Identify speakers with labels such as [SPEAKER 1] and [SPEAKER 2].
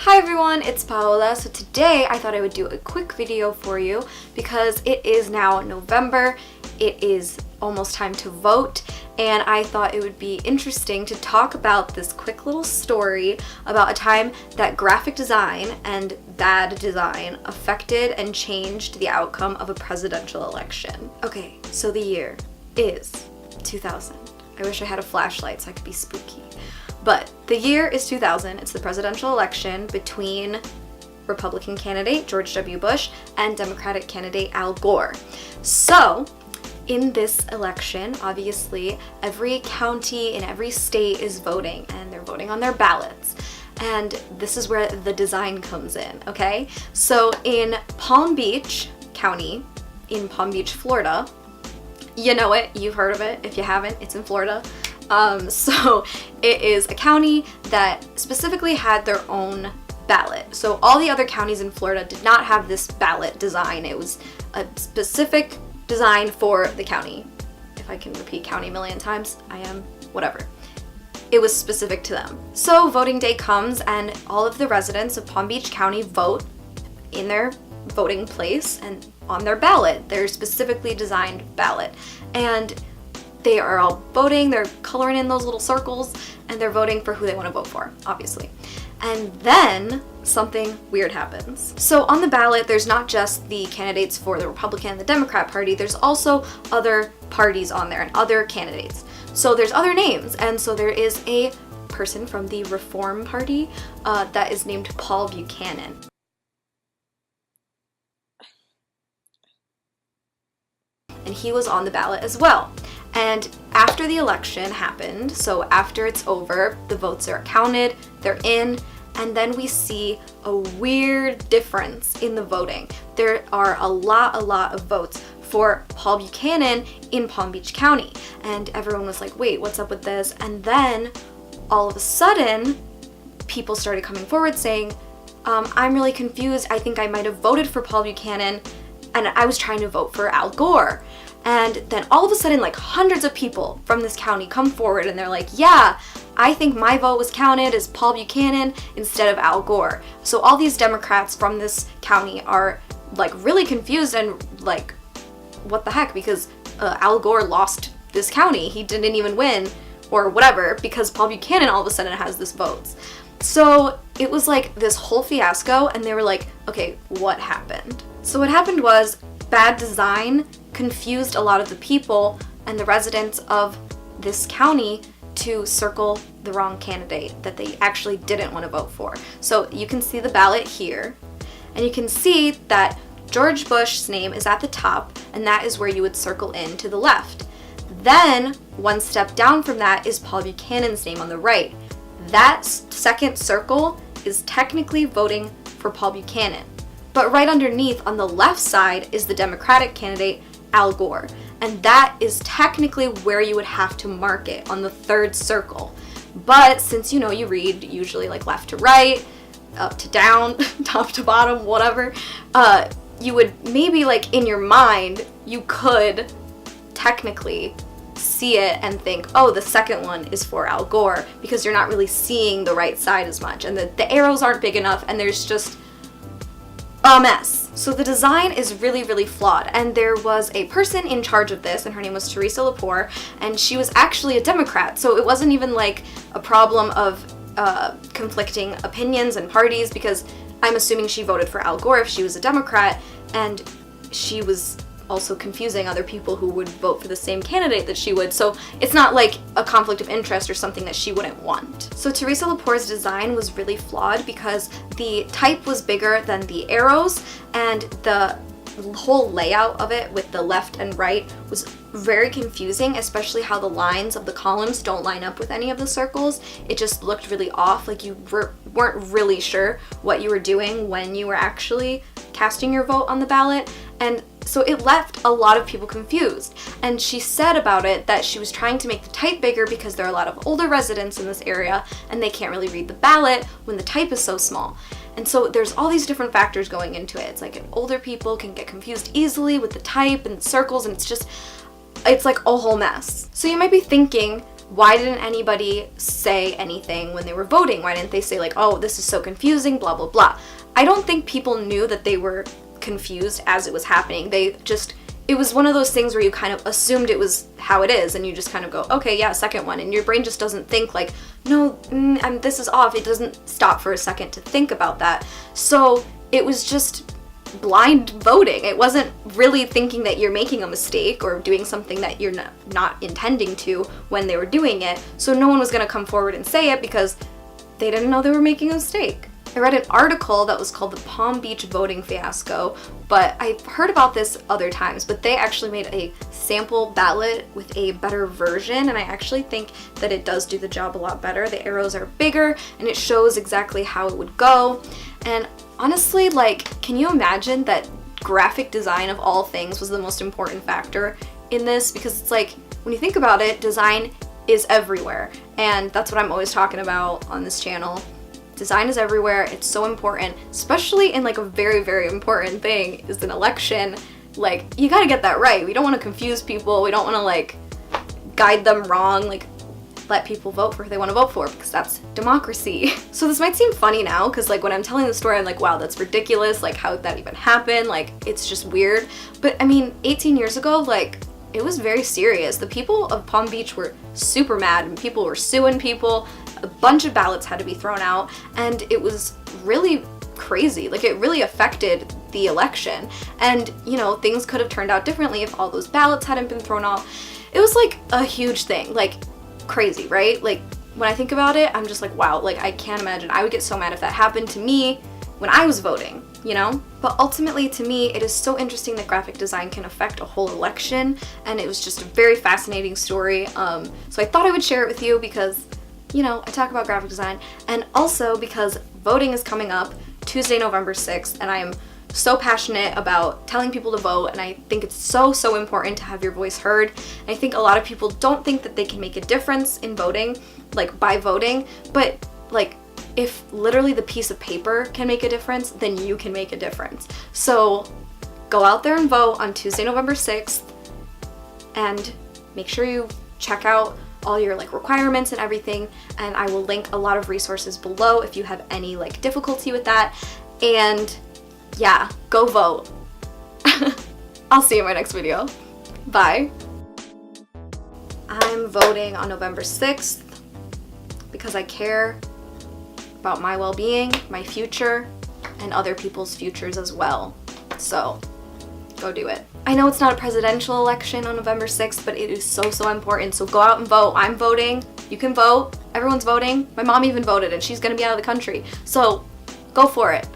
[SPEAKER 1] Hi everyone, it's Paola. So today I thought I would do a quick video for you because it is now November. It is almost time to vote, and I thought it would be interesting to talk about this quick little story about a time that graphic design and bad design affected and changed the outcome of a presidential election. Okay, so the year is 2000. I wish I had a flashlight so I could be spooky. But the year is 2000. It's the presidential election between Republican candidate George W. Bush and Democratic candidate Al Gore. So in this election, obviously, every county in every state is voting, and they're voting on their ballots. And this is where the design comes in, okay? So in Palm Beach County, in Palm Beach, Florida, you know it, you've heard of it. If you haven't, it's in Florida. So it is a county that specifically had their own ballot. So all the other counties in Florida did not have this ballot design. It was a specific design for the county. If I can repeat county a million times, I am whatever. It was specific to them. So voting day comes and all of the residents of Palm Beach County vote in their voting place and on their ballot, their specifically designed ballot. And they are all voting, they're coloring in those little circles, and they're voting for who they want to vote for, obviously. And then something weird happens. So on the ballot, there's not just the candidates for the Republican and the Democrat Party, there's also other parties on there and other candidates. So there's other names, and so there is a person from the Reform Party that is named Paul Buchanan. And he was on the ballot as well. And after the election happened, so after it's over, the votes are counted, they're in, and then we see a weird difference in the voting. There are a lot of votes for Paul Buchanan in Palm Beach County. And everyone was like, wait, what's up with this? And then all of a sudden, people started coming forward saying, I'm really confused. I think I might have voted for Paul Buchanan, and I was trying to vote for Al Gore. And then all of a sudden, like hundreds of people from this county come forward and they're like, yeah, I think my vote was counted as Paul Buchanan instead of Al Gore. So all these Democrats from this county are like really confused and like, what the heck? Because Al Gore lost this county. He didn't even win or whatever because Paul Buchanan all of a sudden has this votes. So it was like this whole fiasco, and they were like, okay, what happened? So what happened was bad design confused a lot of the people and the residents of this county to circle the wrong candidate that they actually didn't want to vote for. So you can see the ballot here, and you can see that George Bush's name is at the top, and that is where you would circle in to the left. Then one step down from that is Paul Buchanan's name on the right. That second circle is technically voting for Paul Buchanan. But right underneath on the left side is the Democratic candidate Al Gore, and that is technically where you would have to mark it on the third circle. But since you know you read usually like left to right, up to down, top to bottom, whatever, you would maybe like in your mind you could technically see it and think, oh, the second one is for Al Gore, because you're not really seeing the right side as much, and the arrows aren't big enough, and there's just a mess. So the design is really flawed, and there was a person in charge of this, and her name was Teresa Lepore, and she was actually a Democrat, so it wasn't even like a problem of conflicting opinions and parties, because I'm assuming she voted for Al Gore if she was a Democrat, and she was also confusing other people who would vote for the same candidate that she would, so it's not like a conflict of interest or something that she wouldn't want. So Teresa Lepore's design was really flawed because the type was bigger than the arrows, and the whole layout of it with the left and right was very confusing, especially how the lines of the columns don't line up with any of the circles. It just looked really off, like you weren't really sure what you were doing when you were actually casting your vote on the ballot, and so it left a lot of people confused. And she said about it that she was trying to make the type bigger because there are a lot of older residents in this area and they can't really read the ballot when the type is so small. And so there's all these different factors going into it. It's like older people can get confused easily with the type and the circles, and it's like a whole mess. So you might be thinking, why didn't anybody say anything when they were voting? Why didn't they say like, oh, this is so confusing, blah, blah, blah. I don't think people knew that they were confused as it was happening. It was one of those things where you kind of assumed it was how it is, and you just kind of go, okay, yeah, second one, and your brain just doesn't think like, no, this is off. It doesn't stop for a second to think about that. So it was just blind voting. It wasn't really thinking that you're making a mistake or doing something that you're not intending to when they were doing it. So no one was going to come forward and say it because they didn't know they were making a mistake. I read an article that was called the Palm Beach Voting Fiasco, but I've heard about this other times, but they actually made a sample ballot with a better version, and I actually think that it does do the job a lot better. The arrows are bigger, and it shows exactly how it would go. And honestly, like, can you imagine that graphic design of all things was the most important factor in this? Because it's like, when you think about it, design is everywhere, and that's what I'm always talking about on this channel. Design is everywhere. It's so important, especially in like a very, very important thing is an election. Like, you gotta get that right. We don't want to confuse people. We don't want to like guide them wrong. Like, let people vote for who they want to vote for, because that's democracy. So this might seem funny now, because like when I'm telling the story, I'm like, wow, that's ridiculous. Like, how did that even happen? Like, it's just weird. But I mean, 18 years ago, like, it was very serious. The people of Palm Beach were super mad, and people were suing people. A bunch of ballots had to be thrown out, and it was really crazy. Like, it really affected the election, and you know, things could have turned out differently if all those ballots hadn't been thrown out. It was like a huge thing, like crazy, right? Like, when I think about it, I'm just like, wow, like I can't imagine. I would get so mad if that happened to me when I was voting, you know? But ultimately, to me, it is so interesting that graphic design can affect a whole election, and it was just a very fascinating story. So I thought I would share it with you because, you know, I talk about graphic design, and also because voting is coming up Tuesday, November 6th, and I am so passionate about telling people to vote, and I think it's so, so important to have your voice heard. And I think a lot of people don't think that they can make a difference in voting, like by voting, but like if literally the piece of paper can make a difference, then you can make a difference. So go out there and vote on Tuesday, November 6th, and make sure you check out all your like requirements and everything, and I will link a lot of resources below if you have any like difficulty with that. And yeah, go vote. I'll see you in my next video. Bye. I'm voting on November 6th because I care about my well-being, my future, and other people's futures as well. So go do it. I know it's not a presidential election on November 6th, but it is so, so important. So go out and vote. I'm voting. You can vote. Everyone's voting. My mom even voted, and she's gonna be out of the country. So go for it.